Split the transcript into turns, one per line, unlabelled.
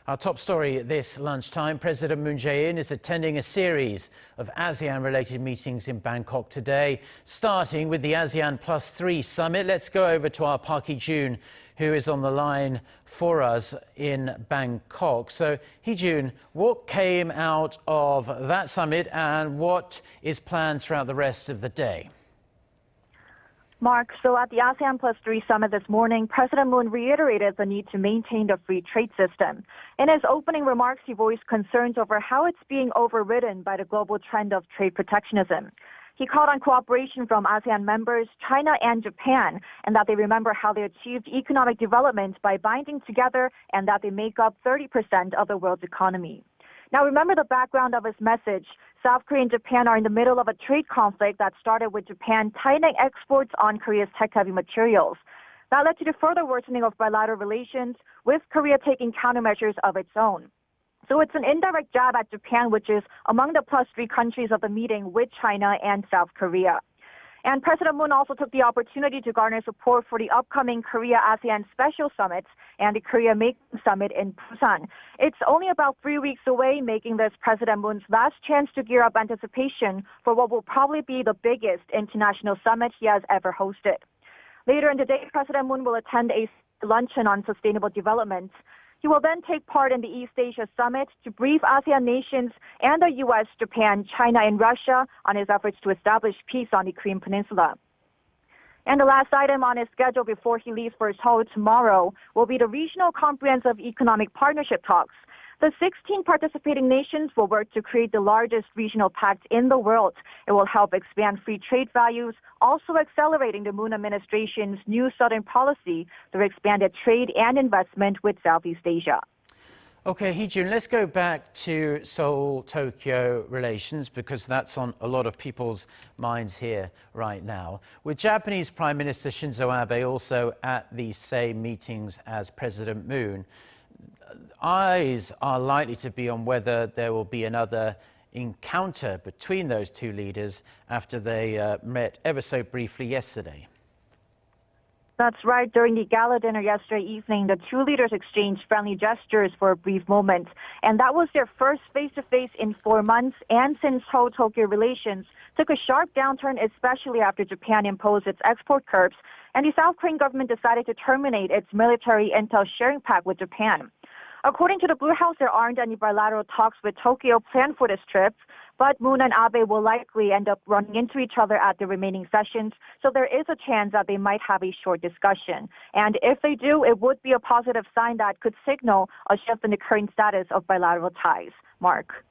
Our top story this lunchtime, President Moon Jae-in is attending a series of ASEAN-related meetings in Bangkok today, starting with the ASEAN Plus Three summit. Let's go over to our Park Hee-jun, who is on the line for us in Bangkok. So, Hee-jun, what came out of that summit and what is planned throughout the rest of the day?
Mark, so at the ASEAN Plus Three summit this morning, President Moon reiterated the need to maintain the free trade system. In his opening remarks, he voiced concerns over how it's being overridden by the global trend of trade protectionism. He called on cooperation from ASEAN members, China and Japan, and that they remember how they achieved economic development by binding together and that they make up 30% of the world's economy. Now, remember the background of his message. South Korea and Japan are in the middle of a trade conflict that started with Japan tightening exports on Korea's tech-heavy materials. That led to the further worsening of bilateral relations, with Korea taking countermeasures of its own. So it's an indirect jab at Japan, which is among the plus three countries of the meeting with China and South Korea. And President Moon also took the opportunity to garner support for the upcoming Korea-ASEAN Special Summits and the Korea Make Summit in Busan. It's only about 3 weeks away, making this President Moon's last chance to gear up anticipation for what will probably be the biggest international summit he has ever hosted. Later in the day, President Moon will attend a luncheon on sustainable development. He will then take part in the East Asia Summit to brief ASEAN nations and the U.S., Japan, China, and Russia on his efforts to establish peace on the Korean Peninsula. And the last item on his schedule before he leaves for Seoul tomorrow will be the Regional Comprehensive Economic Partnership talks. The 16 participating nations will work to create the largest regional pact in the world. It will help expand free trade values, also accelerating the Moon administration's new Southern policy through expanded trade and investment with Southeast Asia.
Okay, Hee-jun, let's go back to Seoul-Tokyo relations because that's on a lot of people's minds here right now. With Japanese Prime Minister Shinzo Abe also at the same meetings as President Moon, eyes are likely to be on whether there will be another encounter between those two leaders after they met ever so briefly yesterday.
That's right. During the gala dinner yesterday evening, the two leaders exchanged friendly gestures for a brief moment. And that was their first face-to-face in 4 months. And since Seoul-Tokyo relations took a sharp downturn, especially after Japan imposed its export curbs, and the South Korean government decided to terminate its military intel sharing pact with Japan. According to the Blue House, there aren't any bilateral talks with Tokyo planned for this trip, but Moon and Abe will likely end up running into each other at the remaining sessions, so there is a chance that they might have a short discussion. And if they do, it would be a positive sign that could signal a shift in the current status of bilateral ties. Mark.